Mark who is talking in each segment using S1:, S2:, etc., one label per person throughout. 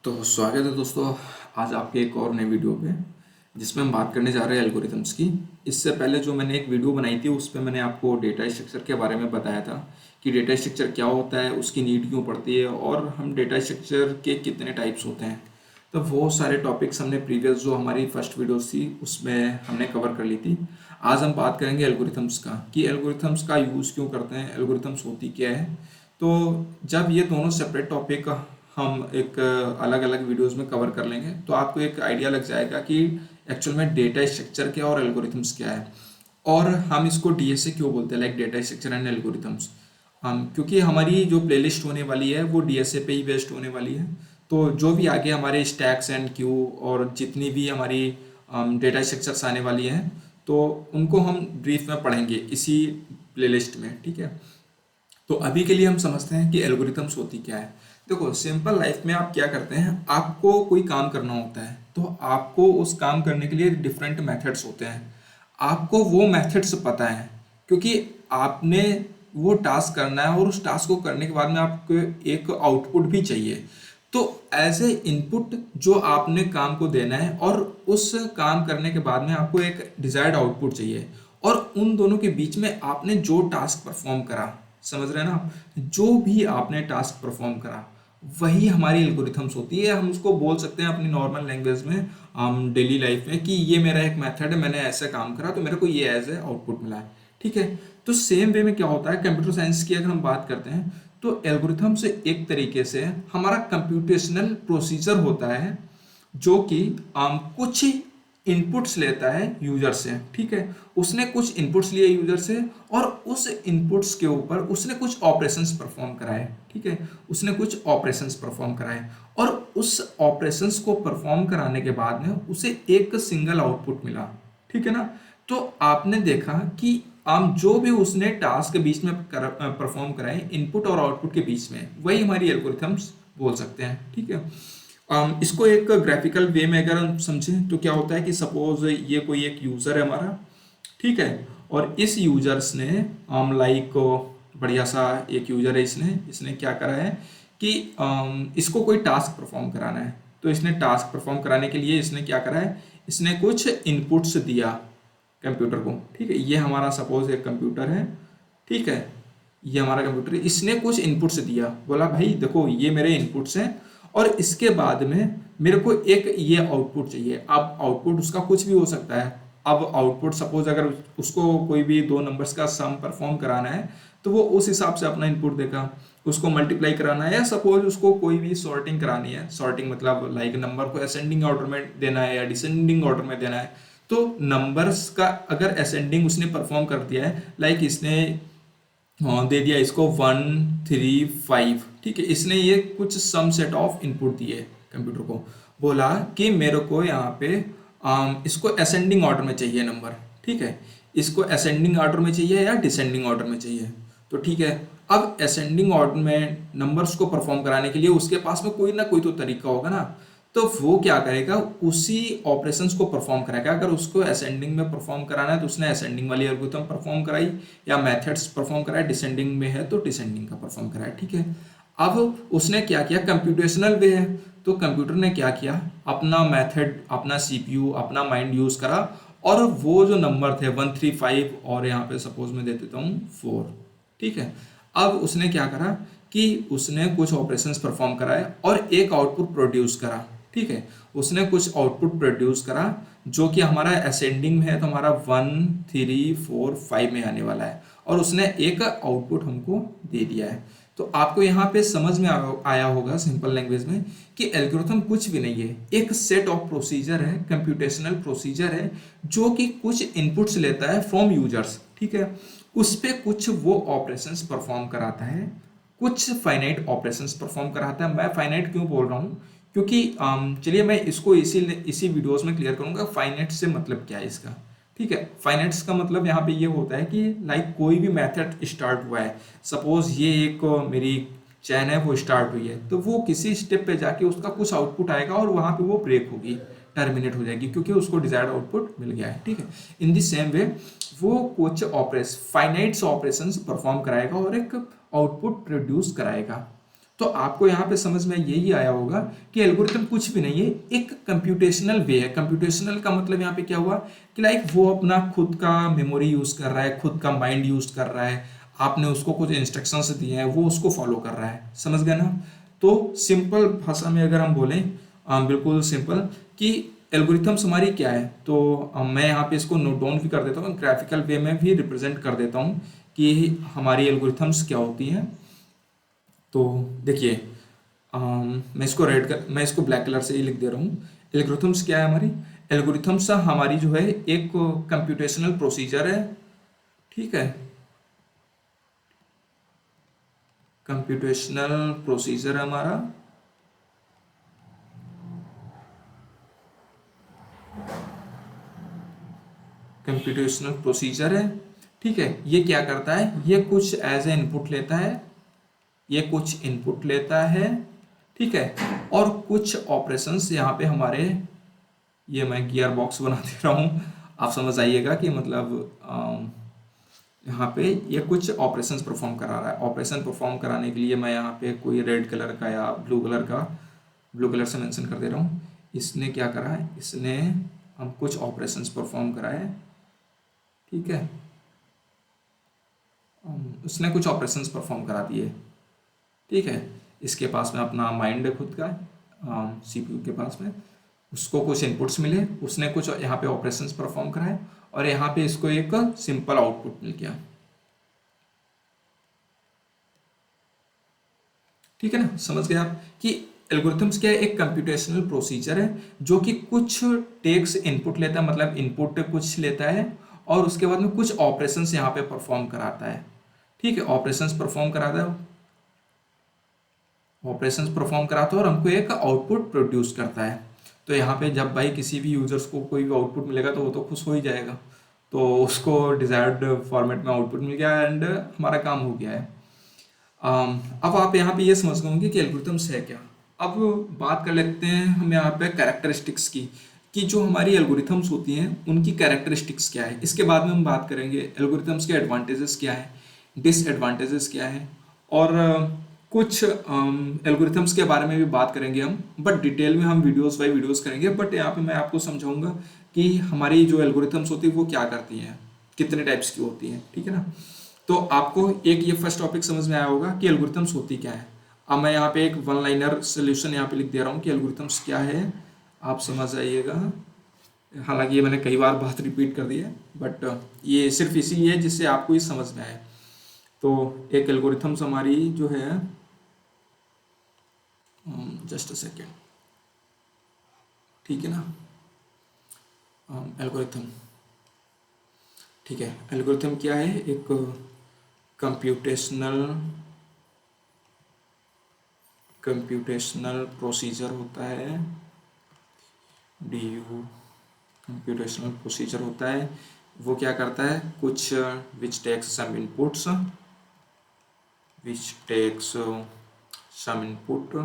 S1: तो स्वागत है दोस्तों। आज आपके एक और नए वीडियो पे जिसमें हम बात करने जा रहे हैं एल्गोरिथम्स की। इससे पहले जो मैंने एक वीडियो बनाई थी उस पे मैंने आपको डेटा स्ट्रक्चर के बारे में बताया था कि डेटा स्ट्रक्चर क्या होता है, उसकी नीड क्यों पड़ती है और हम डेटा स्ट्रक्चर के कितने टाइप्स होते हैं। तो वो सारे टॉपिक्स हमने प्रीवियस जो हमारी फर्स्ट वीडियो थी उसमें हमने कवर कर ली थी। आज हम बात करेंगे एल्गोरिथम्स का कि एल्गोरिथम्स का यूज़ क्यों करते हैं, एल्गोरिथम्स होती क्या है। तो जब ये दोनों सेपरेट टॉपिक हम एक अलग अलग वीडियोस में कवर कर लेंगे तो आपको एक आइडिया लग जाएगा कि एक्चुअल में डेटा स्ट्रक्चर क्या और एल्गोरिथम्स क्या है और हम इसको डीएसए क्यों बोलते हैं, like data structure and algorithms. हम क्योंकि हमारी जो प्लेलिस्ट होने वाली है वो डीएसए पे ही बेस्ड होने वाली है। तो जो भी आगे हमारे स्टैक्स एंड क्यू और जितनी भी हमारी डेटा स्ट्रक्चर्स आने वाली हैं तो उनको हम ब्रीफ में पढ़ेंगे इसी प्लेलिस्ट में, ठीक है। तो अभी के लिए हम समझते हैं कि एल्गोरिथम्स होती क्या है। देखो, सिंपल लाइफ में आप क्या करते हैं, आपको कोई काम करना होता है तो आपको उस काम करने के लिए डिफरेंट मेथड्स होते हैं। आपको वो मेथड्स पता है क्योंकि आपने वो टास्क करना है और उस टास्क को करने के बाद में आपको एक आउटपुट भी चाहिए। तो एज ए इनपुट जो आपने काम को देना है और उस काम करने के बाद में आपको एक डिजायर्ड आउटपुट चाहिए और उन दोनों के बीच में आपने जो टास्क परफॉर्म करा, समझ रहे हैं ना आप, जो भी आपने टास्क परफॉर्म करा वही हमारी एल्गोरिथम्स होती है। हम उसको बोल सकते हैं अपनी नॉर्मल लैंग्वेज में डेली लाइफ में कि ये मेरा एक मेथड है, मैंने ऐसे काम करा तो मेरे को ये एज ए आउटपुट मिला है, ठीक है। तो सेम वे में क्या होता है कंप्यूटर साइंस की अगर हम बात करते हैं तो एल्गोरिथम से एक तरीके से हमारा कंप्यूटेशनल प्रोसीजर होता है जो कि कुछ इनपुट्स लेता है यूजर से, ठीक है। उसने कुछ इनपुट्स लिए यूजर से और उस इनपुट्स के ऊपर उसने कुछ ऑपरेशंस परफॉर्म कराए, ठीक है। उसने कुछ ऑपरेशंस परफॉर्म कराए और उस ऑपरेशंस को परफॉर्म कराने के बाद में उसे एक सिंगल आउटपुट मिला, ठीक है ना। तो आपने देखा कि जो भी उसने टास्क के बीच में परफॉर्म कराए इनपुट और आउटपुट के बीच में, वही हमारी एल्गोरिथम्स बोल सकते हैं, ठीक है। इसको एक ग्राफिकल वे में अगर हम समझें तो क्या होता है कि सपोज ये कोई एक यूज़र है हमारा, ठीक है। और इस यूजर्स ने लाइक बढ़िया सा एक यूजर है, इसने इसने क्या करा है कि इसको कोई टास्क परफॉर्म कराना है। तो इसने टास्क परफॉर्म कराने के लिए इसने क्या करा है, इसने कुछ इनपुट्स दिया कंप्यूटर को, ठीक है। ये हमारा सपोज एक कंप्यूटर है, ठीक है। ये हमारा कंप्यूटर है, इसने कुछ इनपुट्स दिया, बोला भाई देखो ये मेरे इनपुट्स हैं और इसके बाद में मेरे को एक ये आउटपुट चाहिए। अब आउटपुट उसका कुछ भी हो सकता है। अब आउटपुट सपोज अगर उसको कोई भी दो नंबर्स का सम परफॉर्म कराना है तो वो उस हिसाब से अपना इनपुट देगा। उसको मल्टीप्लाई कराना है या सपोज उसको कोई भी सॉर्टिंग करानी है, सॉर्टिंग मतलब लाइक नंबर को असेंडिंग ऑर्डर में देना है या डिसेंडिंग ऑर्डर में देना है। तो नंबर्स का अगर असेंडिंग उसने परफॉर्म कर दिया है, लाइक इसने दे दिया इसको 1 3 5, ठीक है। इसने ये कुछ सम सेट ऑफ इनपुट दिए कंप्यूटर को, बोला कि मेरे को यहाँ पे इसको असेंडिंग ऑर्डर में चाहिए नंबर, ठीक है। इसको असेंडिंग ऑर्डर में चाहिए या डिसेंडिंग ऑर्डर में चाहिए, तो ठीक है। अब असेंडिंग ऑर्डर में नंबर्स को परफॉर्म कराने के लिए उसके पास में कोई ना कोई तो तरीका होगा ना। तो वो क्या करेगा, उसी ऑपरेशंस को परफॉर्म कराएगा। अगर उसको असेंडिंग में परफॉर्म कराना है तो उसने असेंडिंग वाली एल्गोरिथम परफॉर्म कराई या मेथड्स परफॉर्म कराए, डिसेंडिंग में है तो डिसेंडिंग का परफॉर्म कराया, ठीक है। अब उसने क्या किया, कंप्यूटेशनल वे है तो कंप्यूटर ने क्या किया, अपना मेथड, अपना सीपीयू, अपना माइंड यूज करा और वो जो नंबर थे 1 3 5 और यहाँ पे सपोज मैं दे देता हूँ 4, ठीक है। अब उसने क्या करा कि उसने कुछ ऑपरेशंस परफॉर्म कराए और एक आउटपुट प्रोड्यूस करा, ठीक है। उसने कुछ आउटपुट प्रोड्यूस करा जो कि हमारा असेंडिंग में है तो हमारा 1 3 4 5 में आने वाला है और उसने एक आउटपुट हमको दे दिया है। तो आपको यहाँ पे समझ में आया होगा सिंपल लैंग्वेज में कि एल्गोरिथम कुछ भी नहीं है, एक सेट ऑफ प्रोसीजर है, कंप्यूटेशनल प्रोसीजर है जो कि कुछ इनपुट्स लेता है फ्रॉम यूजर्स, ठीक है। उस पे कुछ वो ऑपरेशंस परफॉर्म कराता है, कुछ फाइनाइट ऑपरेशंस परफॉर्म कराता है। मैं फाइनाइट क्यों बोल रहा हूँ क्योंकि चलिए मैं इसको इसी वीडियोस में क्लियर करूंगा फाइनाइट से मतलब क्या है इसका, ठीक है। फाइनाइट्स का मतलब यहाँ पे ये होता है कि लाइक कोई भी मेथड स्टार्ट हुआ है, सपोज ये एक मेरी चैन है वो स्टार्ट हुई है तो वो किसी स्टेप पे जाके उसका कुछ आउटपुट आएगा और वहाँ पे वो ब्रेक होगी, टर्मिनेट हो जाएगी क्योंकि उसको डिजायर्ड आउटपुट मिल गया है, ठीक है। इन द सेम वे वो कुछ फाइनाइट्स ऑपरेशंस परफॉर्म कराएगा और एक आउटपुट प्रोड्यूस कराएगा। तो आपको यहाँ पे समझ में यही आया होगा कि एल्गोरिथम कुछ भी नहीं है, एक कंप्यूटेशनल वे है। कंप्यूटेशनल का मतलब यहाँ पे क्या हुआ कि लाइक वो अपना खुद का मेमोरी यूज कर रहा है, खुद का माइंड यूज कर रहा है, आपने उसको कुछ इंस्ट्रक्शंस दिए हैं, वो उसको फॉलो कर रहा है। समझ गए ना? तो सिंपल भाषा में अगर हम बोलें, बिल्कुल सिंपल, कि एल्गोरिथम्स हमारी क्या है, तो मैं यहाँ पे इसको नोट डाउन भी कर देता हूँ, ग्राफिकल वे में भी रिप्रेजेंट कर देता हूँ कि हमारी एल्गोरिथम्स क्या होती हैं। तो देखिए, मैं इसको ब्लैक कलर से ही लिख दे रहा हूँ। एल्गोरिथम्स क्या है हमारी? एल्गोरिथम्स हमारी जो है एक कंप्यूटेशनल प्रोसीजर है। ठीक है, कंप्यूटेशनल प्रोसीजर हमारा, कंप्यूटेशनल प्रोसीजर है। ठीक है, ये क्या करता है, ये कुछ एज ए इनपुट लेता है, ये कुछ इनपुट लेता है। ठीक है, और कुछ ऑपरेशंस यहाँ पे हमारे, ये मैं गियर बॉक्स बना दे रहा हूँ, आप समझ आइएगा कि मतलब यहाँ पे ये कुछ ऑपरेशंस परफॉर्म करा रहा है। ऑपरेशन परफॉर्म कराने के लिए मैं यहाँ पे कोई रेड कलर का या ब्लू कलर से मेंशन कर दे रहा हूँ। इसने क्या करा है, इसने हम कुछ ऑपरेशंस परफॉर्म कराए। ठीक है, उसने कुछ ऑपरेशंस परफॉर्म करा दिए। ठीक है, इसके पास में अपना माइंड है खुद का, सीपीयू के पास में, उसको कुछ इनपुट्स मिले, उसने कुछ यहाँ पे ऑपरेशंस परफॉर्म कराए, और यहाँ पे इसको एक सिंपल आउटपुट मिल गया। ठीक है ना? समझ गए आप कि एल्गोरिथम्स क्या है? एक कंप्यूटेशनल प्रोसीजर है जो कि कुछ टेक्स्ट इनपुट लेता है, मतलब इनपुट कुछ लेता है, और उसके बाद में कुछ ऑपरेशंस यहाँ पे परफॉर्म कराता है। ठीक है, ऑपरेशंस परफॉर्म कराता है, ऑपरेशंस परफॉर्म कराता है और हमको एक आउटपुट प्रोड्यूस करता है। तो यहाँ पे जब भाई किसी भी यूजर्स को कोई भी आउटपुट मिलेगा तो वो तो खुश हो ही जाएगा, तो उसको डिजायर्ड फॉर्मेट में आउटपुट मिल गया एंड हमारा काम हो गया है। अब आप यहाँ पे ये समझ गए होंगे कि एल्गोरिथम्स है क्या। अब बात कर लेते हैं हम यहाँ पे कैरेक्टरिस्टिक्स की, कि जो हमारी एल्गोरिथम्स होती हैं उनकी कैरेक्टरिस्टिक्स क्या है। इसके बाद में हम बात करेंगे एल्गोरिथम्स के एडवांटेजेस क्या है, डिसएडवांटेजेस क्या है, और कुछ एल्गोरिथम्स के बारे में भी बात करेंगे हम, बट डिटेल में हम वीडियोस बाय वीडियोस करेंगे। बट यहाँ पे मैं आपको समझाऊंगा कि हमारी जो एल्गोरिथम्स होती है वो क्या करती हैं, कितने टाइप्स की होती हैं। ठीक है ना? तो आपको एक ये फर्स्ट टॉपिक समझ में आया होगा कि एल्गोरिथम्स होती क्या है। अब मैं यहाँ पे एक वन लाइनर सोल्यूशन यहाँ पे लिख दे रहा हूँ कि एल्गोरिथम्स क्या है, आप समझ आइएगा। हालांकि ये मैंने कई बार बात रिपीट कर दी है, बट ये सिर्फ इसीलिए है जिससे आपको ये समझ में आए। तो एक एल्गोरिथम्स हमारी जो है, जस्ट अ सेकेंड, ठीक है ना, एल्गोरिथम, ठीक है, एल्गोरिथम क्या है, एक कंप्यूटेशनल कंप्यूटेशनल प्रोसीजर होता है, DU कंप्यूटेशनल प्रोसीजर होता है। वो क्या करता है, कुछ which takes some inputs, which takes some input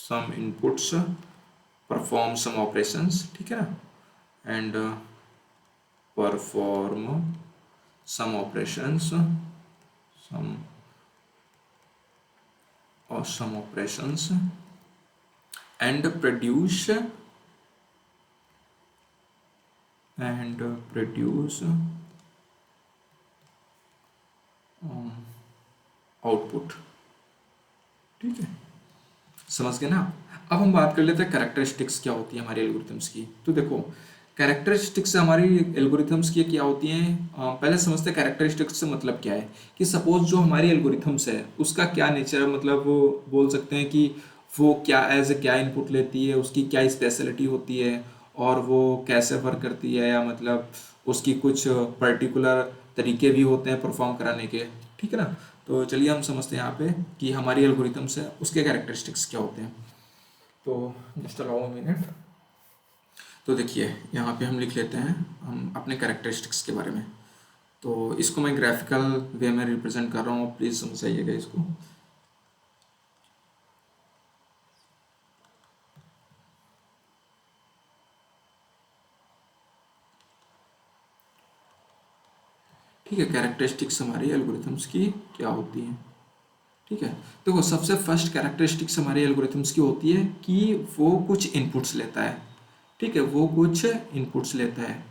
S1: some inputs, perform some operations, ठीक है ना, and perform some operations, some और some operations and produce output. ठीक है, समझ गए ना? अब हम बात कर लेते हैं कैरेक्टरिस्टिक्स क्या होती है हमारी एल्गोरिथम्स की। तो देखो, कैरेक्टरिस्टिक्स हमारी एल्गोरिथम्स की क्या होती हैं, पहले समझते हैं कैरेक्टरिस्टिक्स से मतलब क्या है। कि सपोज जो हमारी एल्गोरिथम्स है उसका क्या नेचर है, मतलब वो बोल सकते हैं कि वो क्या एज ए क्या इनपुट लेती है, उसकी क्या स्पेशलिटी होती है, और वो कैसे वर्क करती है, या मतलब उसकी कुछ पर्टिकुलर तरीके भी होते हैं परफॉर्म कराने के। ठीक है ना? तो चलिए हम समझते हैं यहाँ पे कि हमारी एल्गोरिथम्स है उसके कैरेक्टरिस्टिक्स क्या होते हैं। तो जस्ट अलाउ मिनट। तो देखिए, यहाँ पे हम लिख लेते हैं हम अपने कैरेक्टरिस्टिक्स के बारे में। तो इसको मैं ग्राफिकल वे में रिप्रेजेंट कर रहा हूँ, प्लीज़ समझाइएगा इसको। ठीक है, कैरेक्टरिस्टिक्स हमारी एल्गोरिथम्स की क्या होती हैं। ठीक है। देखो सबसे फर्स्ट कैरेक्टरिस्टिक्स हमारे एल्गोरिथम्स की होती है कि वो कुछ इनपुट्स लेता है। ठीक है, वो कुछ इनपुट्स लेता है।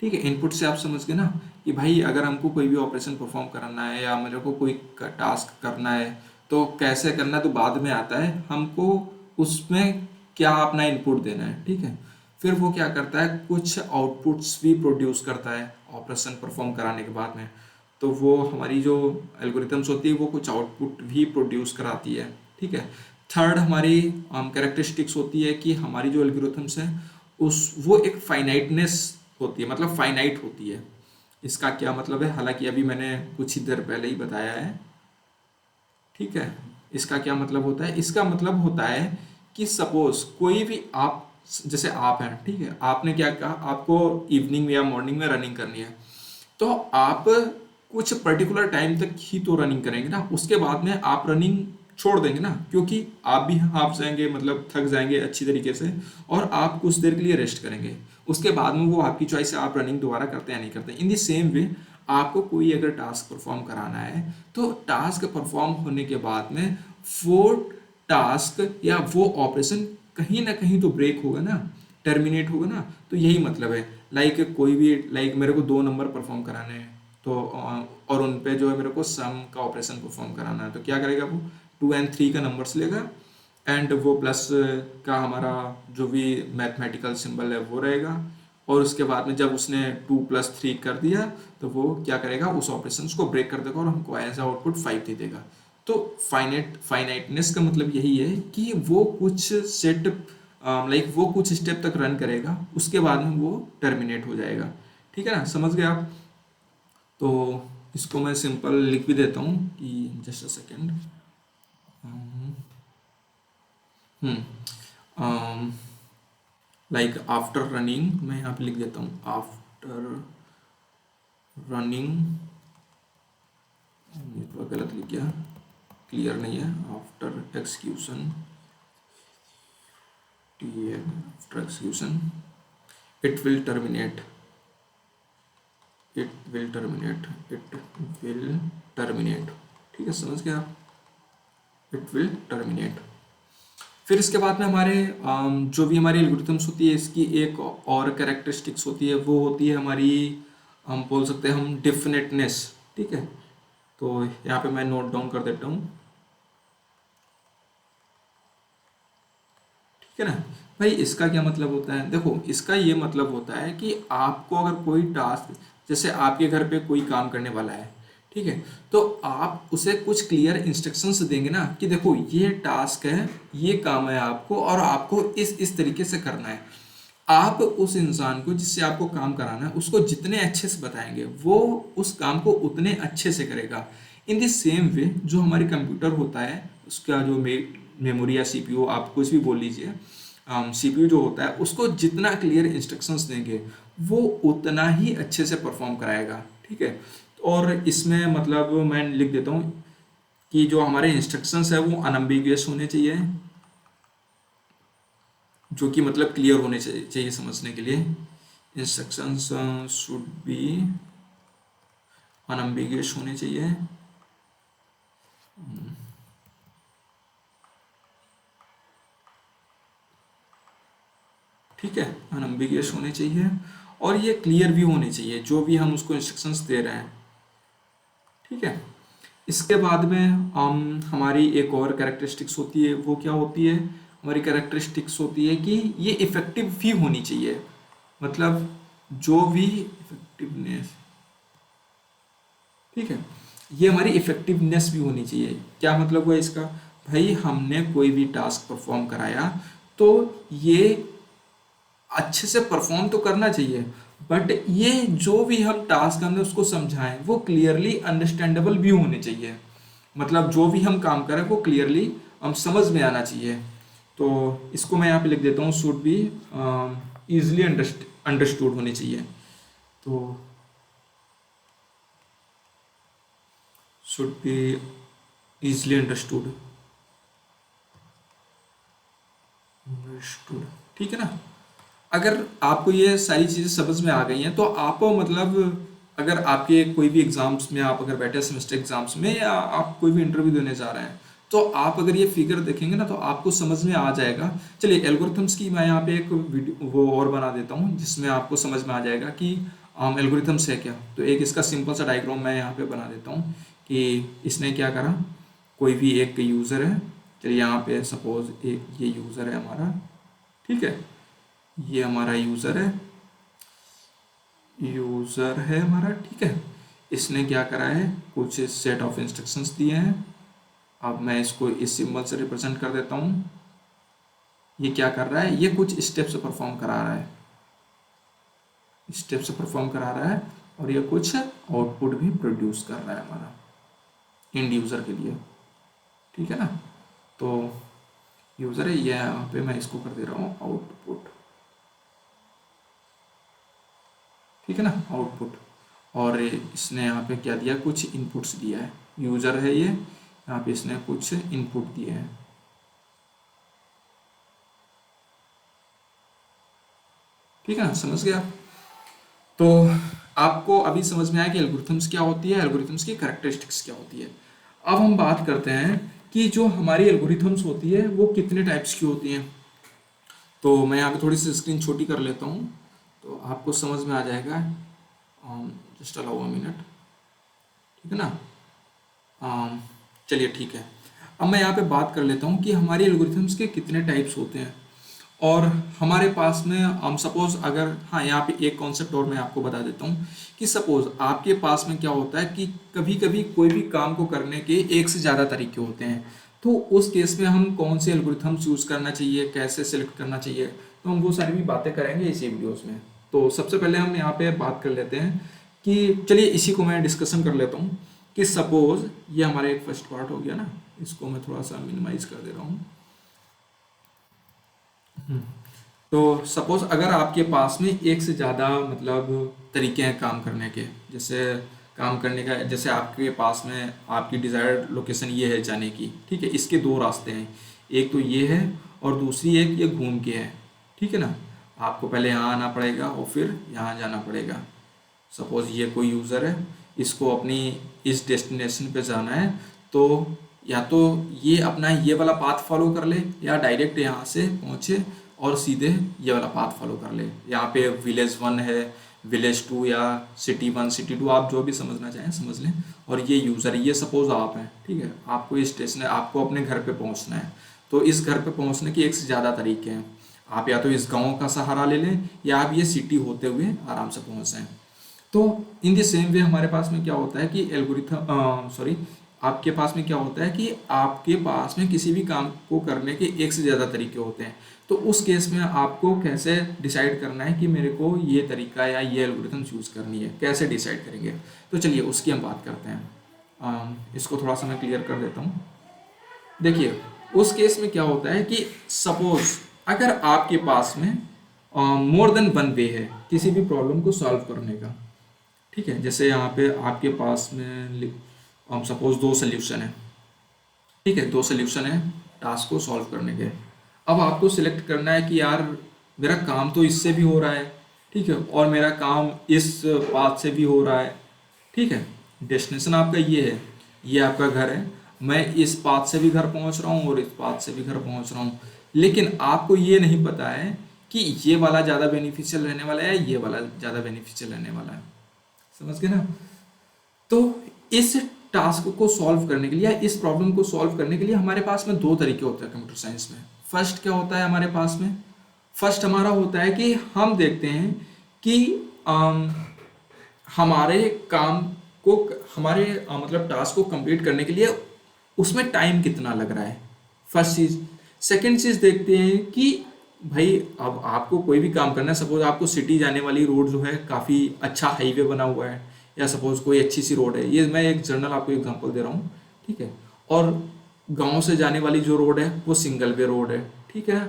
S1: ठीक है, इनपुट से आप समझ गए ना कि भाई अगर हमको कोई भी ऑपरेशन परफॉर्म करना है या मेरे को कोई टास्क करना है तो कैसे करना है तो बाद में आता है, हमको उसमें क्या अपना इनपुट देना है। ठीक है, फिर वो क्या करता है, कुछ आउटपुट्स भी प्रोड्यूस करता है ऑपरेशन परफॉर्म कराने के बाद में। तो वो हमारी जो एल्गोरिथम्स होती है वो कुछ आउटपुट भी प्रोड्यूस कराती है। ठीक है, थर्ड हमारी कैरेक्टरिस्टिक्स होती है कि हमारी जो एल्गोरिथम्स है उस वो एक फाइनाइटनेस होती है, मतलब फाइनाइट होती है। इसका क्या मतलब है, हालांकि अभी मैंने कुछ ही देर पहले ही बताया है। ठीक है, इसका क्या मतलब होता है, इसका मतलब होता है कि सपोज कोई भी आप, जैसे आप हैं, ठीक है, आपने क्या कहा, आपको इवनिंग में या मॉर्निंग में रनिंग करनी है, तो आप कुछ पर्टिकुलर टाइम तक ही तो रनिंग करेंगे ना, उसके बाद में आप रनिंग छोड़ देंगे ना, क्योंकि आप भी हाफ जाएंगे, मतलब थक जाएंगे अच्छी तरीके से, और आप कुछ देर के लिए रेस्ट करेंगे। उसके बाद में वो आपकी चॉइस है, आप रनिंग दोबारा करते हैं या नहीं करते। इन द सेम वे आपको कोई अगर टास्क परफॉर्म कराना है तो टास्क परफॉर्म होने के बाद में वो टास्क या वो ऑपरेशन कहीं ना कहीं तो ब्रेक होगा ना, टर्मिनेट होगा ना। तो यही मतलब है, लाइक कोई भी, लाइक मेरे को 2 नंबर परफॉर्म कराने हैं तो और उन पे जो है मेरे को सम का ऑपरेशन परफॉर्म कराना है, तो क्या करेगा वो 2 और 3 का नंबर्स लेगा, एंड वो प्लस का हमारा जो भी मैथमेटिकल सिंबल है वो रहेगा, और उसके बाद में जब उसने 2 + 3 कर दिया तो वो क्या करेगा, उस ऑपरेशन को ब्रेक कर देगा और हमको एज आउटपुट 5 दे देगा। तो फाइनाइटनेस का मतलब यही है कि वो कुछ सेट, लाइक वो कुछ स्टेप तक रन करेगा, उसके बाद में वो टर्मिनेट हो जाएगा। ठीक है ना, समझ गए आप। तो इसको मैं सिंपल लिख भी देता हूँ कि just a second. Like after running, मैं यहाँ पे लिख देता हूँ आफ्टर रनिंग, ये थोड़ा गलत लिख गया, क्लियर नहीं है। After execution, T after execution it will terminate, it will terminate, it will terminate. ठीक है, समझ गए आप, इट विल टर्मिनेट। फिर इसके बाद में हमारे जो भी हमारी एल्गोरिथम्स होती है इसकी एक और कैरेक्टरिस्टिक्स होती है, वो होती है हमारी, हम बोल सकते हैं हम डेफिनेटनेस। ठीक है, तो यहाँ पे मैं नोट डाउन कर देता हूँ। ठीक है ना भाई, इसका क्या मतलब होता है, देखो इसका ये मतलब होता है कि आपको अगर कोई टास्क, जैसे आपके घर पे कोई काम करने वाला है, ठीक है, तो आप उसे कुछ क्लियर इंस्ट्रक्शंस देंगे ना कि देखो ये टास्क है, ये काम है आपको, और आपको इस तरीके से करना है। आप उस इंसान को जिससे आपको काम कराना है उसको जितने अच्छे से बताएंगे वो उस काम को उतने अच्छे से करेगा। इन द सेम वे जो हमारे कंप्यूटर होता है उसका जो मेमोरी या सीपीयू, आप कुछ भी बोल लीजिए, सीपीयू जो होता है उसको जितना क्लियर इंस्ट्रक्शंस देंगे वो उतना ही अच्छे से परफॉर्म कराएगा। ठीक है, और इसमें मतलब मैं लिख देता हूँ कि जो हमारे इंस्ट्रक्शंस है वो अनएम्बिगुअस होने चाहिए, जो कि मतलब क्लियर होने चाहिए समझने के लिए। इंस्ट्रक्शंस शुड बी अनएम्बिगुअस होने चाहिए। ठीक है, अनएम्बिगुअस होने चाहिए और ये क्लियर भी होने चाहिए जो भी हम उसको इंस्ट्रक्शंस दे रहे हैं। ठीक है, इसके बाद में हमारी एक और कैरेक्टरिस्टिक्स होती है, वो क्या होती है, हमारी कैरेक्टरिस्टिक्स होती है कि ये इफेक्टिव भी होनी चाहिए, मतलब जो भी इफेक्टिवनेस, ठीक है, ये हमारी इफेक्टिवनेस भी होनी चाहिए। क्या मतलब हुआ इसका, भाई हमने कोई भी टास्क परफॉर्म कराया तो ये अच्छे से परफॉर्म तो करना चाहिए, बट ये जो भी हम टास्क हमने उसको समझाएं वो क्लियरली अंडरस्टैंडेबल भी होने चाहिए, मतलब जो भी हम काम करें वो क्लियरली हम समझ में आना चाहिए। तो इसको मैं यहाँ पे लिख देता हूँ, शुड बी ईजिली अंडरस्टूड होनी चाहिए। तो should be easily understood, understood. ठीक है ना, अगर आपको ये सारी चीज़ें समझ में आ गई हैं तो आप मतलब अगर आपके कोई भी एग्जाम्स में आप अगर बैठे सेमेस्टर एग्जाम्स में या आप कोई भी इंटरव्यू देने जा रहे हैं, तो आप अगर ये फिगर देखेंगे ना तो आपको समझ में आ जाएगा। चलिए एल्गोरिथम्स की मैं यहाँ पे एक वीडियो वो और बना देता हूँ जिसमें आपको समझ में आ जाएगा कि एल्गोरिथम्स है क्या। तो एक इसका सिंपल सा डायग्राम मैं यहाँ पे बना देता हूँ कि इसने क्या करा। कोई भी एक यूज़र है, चलिए यहाँ पे सपोज एक ये यूज़र है हमारा, ठीक है, ये हमारा यूज़र है हमारा, ठीक है। इसने क्या करा है, कुछ सेट ऑफ इंस्ट्रक्शंस दिए हैं। अब मैं इसको इस सिंबल से रिप्रेजेंट कर देता हूँ। ये क्या कर रहा है, ये कुछ स्टेप्स परफॉर्म करा रहा है, स्टेप्स परफॉर्म करा रहा है, और ये कुछ आउटपुट भी प्रोड्यूस कर रहा है हमारा एंड यूज़र के लिए, ठीक है ना। तो यूज़र है ये, यहाँ पे मैं इसको कर दे रहा हूँ आउटपुट, ठीक है ना, आउटपुट। और इसने यहाँ पे क्या दिया, कुछ इनपुट्स दिया है। यूज़र है ये, यहाँ पे इसने कुछ इनपुट दिए हैं, ठीक है ना, समझ गया। तो आपको अभी समझ में आया कि एल्गोरिथम्स क्या होती है, एल्गोरिथम्स की कैरेक्टरिस्टिक्स क्या होती है। अब हम बात करते हैं कि जो हमारी एल्गोरिथम्स होती है वो कितने टाइप्स की होती हैं। तो मैं यहाँ पे थोड़ी सी स्क्रीन छोटी कर लेता हूँ तो आपको समझ में आ जाएगा। जस्ट अलाउ अ मिनट, ठीक है ना। चलिए ठीक है, अब मैं यहाँ पे बात कर लेता हूँ कि हमारी एल्गोरिथम्स के कितने टाइप्स होते हैं। और हमारे पास में हम सपोज अगर, हाँ यहाँ पे एक कॉन्सेप्ट और मैं आपको बता देता हूँ कि सपोज आपके पास में क्या होता है कि कभी कभी कोई भी काम को करने के एक से ज़्यादा तरीके होते हैं। तो उस केस में हम कौन से एल्गोरिथम्स यूज़ करना चाहिए, कैसे सेलेक्ट करना चाहिए, तो हम वो सारी भी बातें करेंगे इसी वीडियोस में। तो सबसे पहले हम यहाँ पे बात कर लेते हैं कि चलिए इसी को मैं डिस्कशन कर लेता हूँ कि सपोज ये हमारा एक फर्स्ट पार्ट हो गया ना, इसको मैं थोड़ा सा मिनिमाइज कर दे रहा हूँ। तो सपोज अगर आपके पास में एक से ज़्यादा मतलब तरीके हैं काम करने के, जैसे काम करने का, जैसे आपके पास में आपकी डिज़ायर्ड लोकेशन ये है जाने की, ठीक है, इसके दो रास्ते हैं, एक तो ये है और दूसरी एक ये घूम के है, ठीक है ना। आपको पहले यहाँ आना पड़ेगा और फिर यहाँ जाना पड़ेगा। सपोज ये कोई यूज़र है, इसको अपनी इस डेस्टिनेशन पे जाना है, तो या तो ये अपना ये वाला पाथ फॉलो कर ले या डायरेक्ट यहाँ से पहुँचे और सीधे ये वाला पाथ फॉलो कर ले। यहाँ पे विलेज 1 है, विलेज 2 या सिटी 1 सिटी 2, आप जो भी समझना चाहें समझ लें। और ये यूज़र, ये सपोज आप हैं, ठीक है, आपको इस स्टेशन, आपको अपने घर पे पहुँचना है। तो इस घर पे पहुँचने के एक से ज़्यादा तरीके हैं। आप या तो इस गाँव का सहारा ले लें या आप ये सिटी होते हुए आराम से पहुँच जाएँ। तो इन द सेम वे हमारे पास में क्या होता है कि आपके पास में क्या होता है कि आपके पास में किसी भी काम को करने के एक से ज़्यादा तरीके होते हैं। तो उस केस में आपको कैसे डिसाइड करना है कि मेरे को ये तरीका या ये एल्गोरिथम यूज़ करनी है, कैसे डिसाइड करेंगे। तो चलिए उसकी हम बात करते हैं। इसको थोड़ा सा मैं क्लियर कर देता हूँ। देखिए उस केस में क्या होता है कि सपोज अगर आपके पास में मोर देन वन वे है किसी भी प्रॉब्लम को सॉल्व करने का, ठीक है, जैसे यहाँ पे आपके पास में सपोज दो सोल्यूशन है, ठीक है, दो सोल्यूशन है टास्क को सॉल्व करने के। अब आपको सिलेक्ट करना है कि यार मेरा काम तो इससे भी हो रहा है, ठीक है, और मेरा काम इस पाथ से भी हो रहा है, ठीक है। डेस्टिनेशन आपका ये है, ये आपका घर है, मैं इस पाथ से भी घर पहुंच रहा हूँ और इस पाथ से भी घर पहुंच रहा हूँ, लेकिन आपको ये नहीं पता है कि ये वाला ज़्यादा बेनिफिशियल रहने वाला है, ये वाला ज़्यादा बेनिफिशियल रहने वाला है। समझ गए ना। तो इस टास्क को सॉल्व करने के लिए या इस प्रॉब्लम को सॉल्व करने के लिए हमारे पास में दो तरीके होते हैं कंप्यूटर साइंस में। फर्स्ट क्या होता है हमारे पास में, फर्स्ट हमारा होता है कि हम देखते हैं कि हमारे काम को, हमारे मतलब टास्क को कंप्लीट करने के लिए उसमें टाइम कितना लग रहा है, फर्स्ट चीज़। सेकेंड चीज़ देखते हैं कि भाई अब आपको कोई भी काम करना है, सपोज आपको सिटी जाने वाली रोड जो है काफ़ी अच्छा हाईवे बना हुआ है, या सपोज कोई अच्छी सी रोड है, ये मैं एक जनरल आपको एग्जांपल दे रहा हूँ, ठीक है, और गांव से जाने वाली जो रोड है वो सिंगल वे रोड है, ठीक है।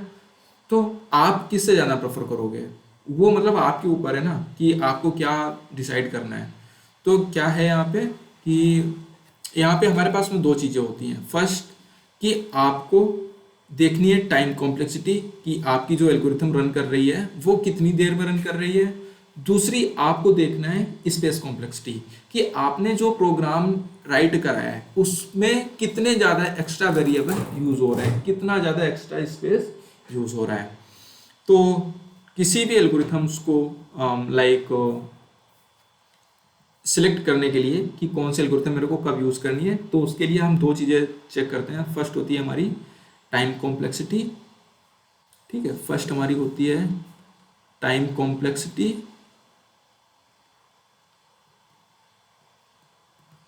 S1: तो आप किससे जाना प्रेफर करोगे, वो मतलब आपके ऊपर है ना कि आपको क्या डिसाइड करना है। तो क्या है यहाँ पे कि यहाँ पे हमारे पास में दो चीज़ें होती हैं। फर्स्ट कि आपको देखनी है टाइम कॉम्प्लेक्सिटी, कि आपकी जो एल्गोरिथम रन कर रही है वो कितनी देर में रन कर रही है। दूसरी आपको देखना है स्पेस कॉम्प्लेक्सिटी, कि आपने जो प्रोग्राम राइट कराया है उसमें कितने ज़्यादा एक्स्ट्रा वेरिएबल यूज़ हो रहे हैं, कितना ज़्यादा एक्स्ट्रा स्पेस यूज़ हो रहा है। तो किसी भी एल्गोरिथम्स को लाइक सिलेक्ट करने के लिए कि कौन से एल्गोरिथम मेरे को कब यूज़ करनी है, तो उसके लिए हम दो चीज़ें चेक करते हैं। फर्स्ट होती है हमारी टाइम कॉम्प्लेक्सिटी, ठीक है, फर्स्ट हमारी होती है टाइम कॉम्प्लेक्सिटी,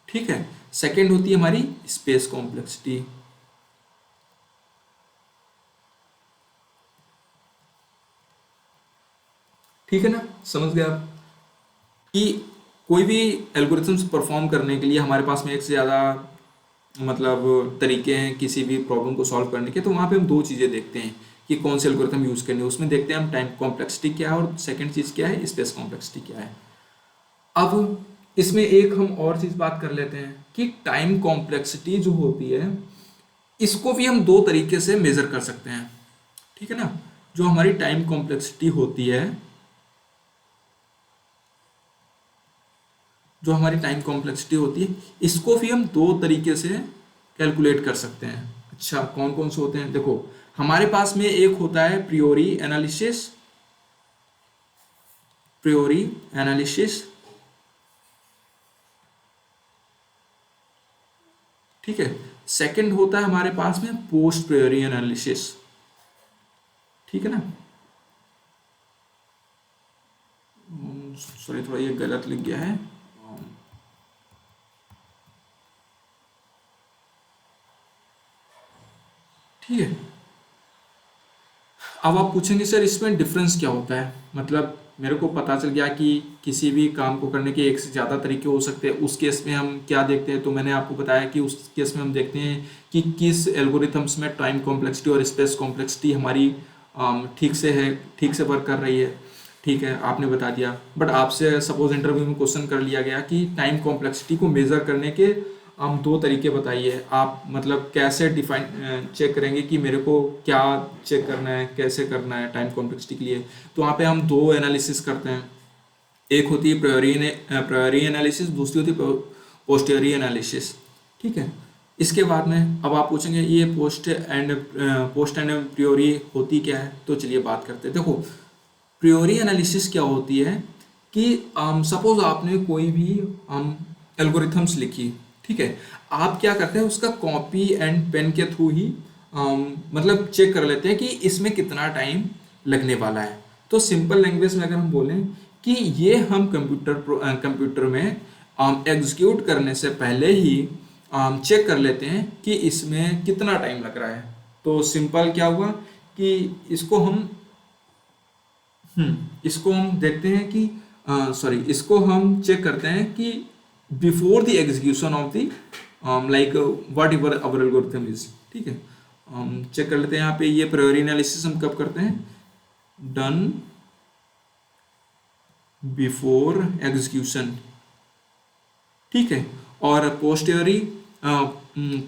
S1: ठीक है। सेकंड होती है हमारी स्पेस कॉम्प्लेक्सिटी, ठीक है ना, समझ गए आप कि कोई भी एल्गोरिथम्स परफॉर्म करने के लिए हमारे पास में एक से ज़्यादा मतलब तरीके हैं किसी भी प्रॉब्लम को सॉल्व करने के। तो वहाँ पे हम दो चीज़ें देखते हैं कि कौन से एल्गोरिथम यूज़ करनी है, उसमें देखते हैं हम टाइम कॉम्प्लेक्सिटी क्या है और सेकंड चीज़ क्या है, स्पेस कॉम्प्लेक्सिटी क्या है। अब इसमें एक हम और चीज़ बात कर लेते हैं कि टाइम कॉम्प्लेक्सिटी जो होती है इसको भी हम दो तरीके से मेज़र कर सकते हैं, ठीक है ना। जो हमारी टाइम कॉम्प्लेक्सिटी होती है, जो हमारी टाइम कॉम्प्लेक्सिटी होती है इसको भी हम दो तरीके से कैलकुलेट कर सकते हैं। अच्छा, कौन कौन से होते हैं, देखो हमारे पास में एक होता है प्रियोरी एनालिसिस, प्रियोरी एनालिसिस, ठीक है। सेकंड होता है हमारे पास में पोस्ट प्रियोरी एनालिसिस, ठीक है ना। सॉरी थोड़ा ये गलत लिख गया है, ठीक है। अब आप पूछेंगे सर इसमें डिफरेंस क्या होता है, मतलब मेरे को पता चल गया कि किसी भी काम को करने के एक से ज़्यादा तरीके हो सकते हैं, उस केस में हम क्या देखते हैं। तो मैंने आपको बताया कि उस केस में हम देखते हैं कि किस एल्गोरिथम्स में टाइम कॉम्प्लेक्सिटी और स्पेस कॉम्प्लेक्सिटी हमारी ठीक से है, ठीक से वर्क कर रही है, ठीक है, आपने बता दिया। बट आपसे सपोज इंटरव्यू में क्वेश्चन कर लिया गया कि टाइम कॉम्प्लेक्सिटी को मेज़र करने के हम दो तरीके बताइए, आप मतलब कैसे डिफाइन चेक करेंगे कि मेरे को क्या चेक करना है, कैसे करना है टाइम कॉम्प्लेक्सिटी के लिए। तो वहाँ पे हम दो एनालिसिस करते हैं, एक होती है प्रायोरी एनालिसिस, दूसरी होती है पोस्टेरियरी एनालिसिस, ठीक है। इसके बाद में अब आप पूछेंगे ये पोस्ट एंड प्रियोरी होती क्या है, तो चलिए बात करते हैं। देखो प्रियोरी एनालिसिस क्या होती है कि सपोज आपने कोई भी एल्गोरिथम्स लिखी, ठीक है, आप क्या करते हैं उसका कॉपी एंड पेन के थ्रू ही मतलब चेक कर लेते हैं कि इसमें कितना टाइम लगने वाला है। तो सिंपल लैंग्वेज में अगर हम बोलें कि ये हम कंप्यूटर में एग्जीक्यूट करने से पहले ही चेक कर लेते हैं कि इसमें कितना टाइम लग रहा है। तो सिंपल क्या हुआ कि इसको हम देखते हैं कि सॉरी इसको हम चेक करते हैं कि before the execution of the like whatever our algorithm is, ठीक है। चेक कर लेते हैं यहाँ पे ये प्रायोरी एनालिसिस हम कब करते हैं, डन बिफोर एग्जीक्यूशन, ठीक है। और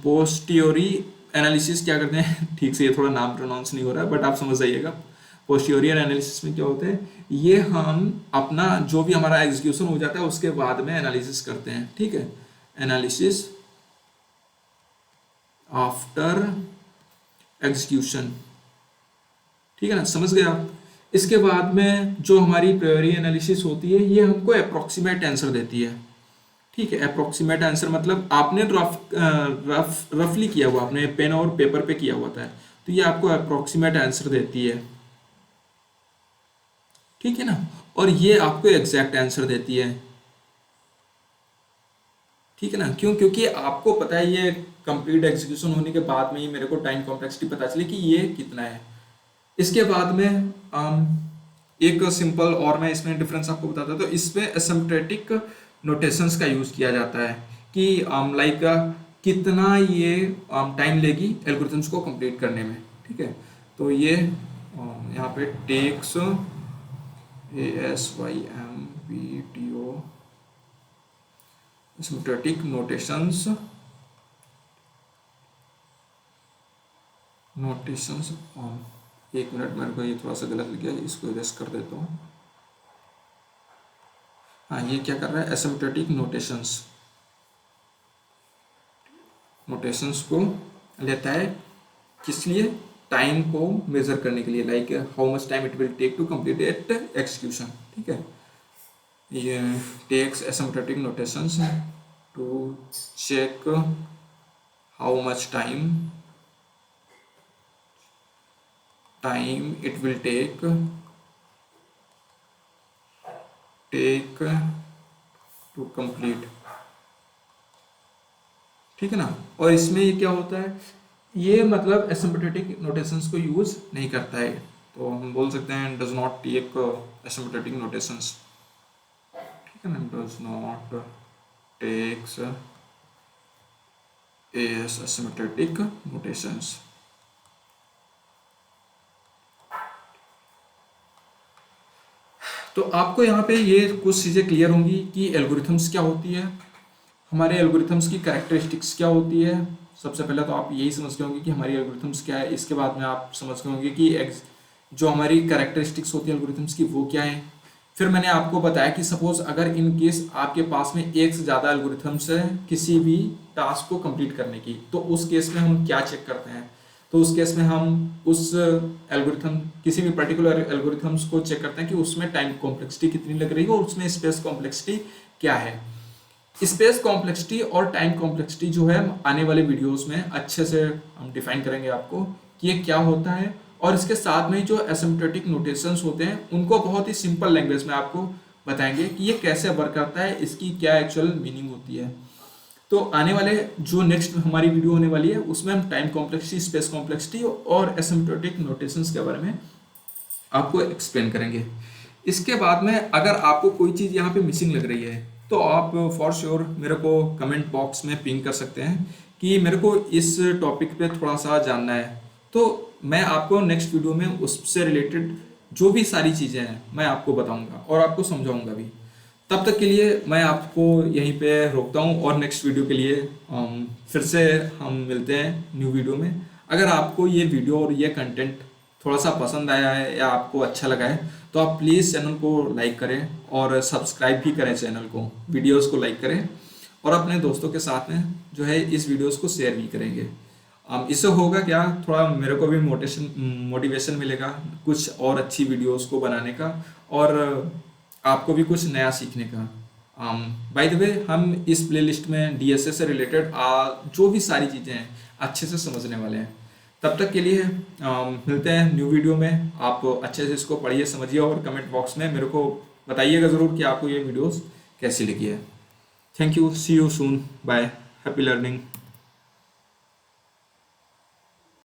S1: पोस्टियोरी एनालिसिस क्या करते हैं ठीक से ये थोड़ा नाम प्रोनाउंस नहीं हो रहा है बट आप समझ जाइएगा। पोस्टियोरियर एनालिसिस में क्या होता है, ये हम अपना जो भी हमारा एग्जीक्यूशन हो जाता है उसके बाद में एनालिसिस करते हैं, ठीक है। एनालिसिस आफ्टर एग्जीक्यूशन, ठीक है ना, समझ गए आप। इसके बाद में जो हमारी प्रायोरी एनालिसिस होती है ये हमको अप्रोक्सीमेट आंसर देती है, ठीक है। अप्रोक्सीमेट आंसर मतलब आपने रफली किया हुआ, आपने पेन और पेपर पे किया हुआ था, तो ये आपको अप्रोक्सीमेट आंसर देती है, ठीक है ना। और ये आपको एग्जैक्ट आंसर देती है, ठीक है ना। क्यों, क्योंकि आपको पता है ये कंप्लीट एग्जीक्यूशन होने के बाद में ही मेरे को टाइम कॉम्प्लेक्सिटी पता चली कि ये कितना है। इसके बाद में एक सिंपल और मैं इसमें डिफरेंस आपको बताता हूँ। तो इसमें एसिम्प्टोटिक नोटेशंस का यूज़ किया जाता है कि लाइक कितना ये टाइम लेगी एल्गोरिथम्स को कंप्लीट करने में, ठीक है। तो ये यहाँ पे टेक्स ASYMPTO एसिम्प्टोटिक नोटेशंस एक मिनट, मेरे को ये थोड़ा सा गलत लग गया, इसको इरेज कर देता हूँ। हाँ, ये क्या कर रहा है, एसिम्प्टोटिक नोटेशंस को लेता है, किस लिए, टाइम को मेजर करने के लिए, like how much time it will take to complete it execution. ठीक है, ये takes asymptotic notations to check how much time it will take to complete. ठीक है ना। और इसमें ये क्या होता है, ये मतलब एसिम्प्टोटिक नोटेशंस को यूज नहीं करता है, तो हम बोल सकते हैं does not take asymptotic notations. ठीक है ना, does not takes asymptotic notations. तो आपको यहाँ पे ये कुछ चीज़ें क्लियर होंगी कि एल्गोरिथम्स क्या होती है, हमारे एल्गोरिथम्स की कैरेक्टरिस्टिक्स क्या होती है। सबसे पहले तो आप यही समझ गए होंगे कि हमारी एल्गोरिथम्स क्या है। इसके बाद में आप समझ गए होंगे कि जो हमारी कैरेक्टरिस्टिक्स होती है एल्गोरिथम्स की वो क्या है। फिर मैंने आपको बताया कि सपोज अगर इन केस आपके पास में एक से ज़्यादा एल्गोरिथम्स है किसी भी टास्क को कंप्लीट करने की, तो उस केस में हम क्या चेक करते हैं। तो उस केस में हम उस एल्गोरिथम, किसी भी पर्टिकुलर एल्गोरिथम्स को चेक करते हैं कि उसमें टाइम कॉम्प्लेक्सिटी कितनी लग रही है और उसमें स्पेस कॉम्प्लेक्सिटी क्या है। स्पेस कॉम्प्लेक्सिटी और टाइम कॉम्प्लेक्सिटी जो है आने वाले वीडियोस में अच्छे से हम डिफाइन करेंगे आपको कि ये क्या होता है। और इसके साथ में जो एसिम्प्टोटिक नोटेशंस होते हैं उनको बहुत ही सिंपल लैंग्वेज में आपको बताएंगे कि ये कैसे वर्क करता है, इसकी क्या एक्चुअल मीनिंग होती है। तो आने वाले जो नेक्स्ट हमारी वीडियो होने वाली है उसमें हम टाइम कॉम्प्लेक्सिटी, स्पेस कॉम्प्लेक्सिटी और एसिम्प्टोटिक नोटेशंस के बारे में आपको एक्सप्लेन करेंगे। इसके बाद में अगर आपको कोई चीज़ यहाँ पे मिसिंग लग रही है तो आप फॉर श्योर मेरे को कमेंट बॉक्स में पिंग कर सकते हैं कि मेरे को इस टॉपिक पे थोड़ा सा जानना है, तो मैं आपको नेक्स्ट वीडियो में उससे रिलेटेड जो भी सारी चीज़ें हैं मैं आपको बताऊंगा और आपको समझाऊंगा भी। तब तक के लिए मैं आपको यहीं पे रोकता हूँ और नेक्स्ट वीडियो के लिए फिर से हम मिलते हैं न्यू वीडियो में। अगर आपको ये वीडियो और ये कंटेंट थोड़ा सा पसंद आया है या आपको अच्छा लगा है तो आप प्लीज़ चैनल को लाइक करें और सब्सक्राइब भी करें चैनल को, वीडियोस को लाइक करें और अपने दोस्तों के साथ में जो है इस वीडियोस को शेयर भी करेंगे। इससे होगा क्या, थोड़ा मेरे को भी मोटिवेशन मिलेगा कुछ और अच्छी वीडियोस को बनाने का और आपको भी कुछ नया सीखने का। बाय द वे हम इस प्लेलिस्ट में डीएसए से रिलेटेड जो भी सारी चीज़ें हैं अच्छे से समझने वाले हैं। तब तक के लिए मिलते हैं न्यू वीडियो में। आप अच्छे से इसको पढ़िए, समझिए और कमेंट बॉक्स में मेरे को बताइएगा ज़रूर कि आपको ये वीडियोस कैसी लगी है। Thank you, see you soon, bye, happy learning.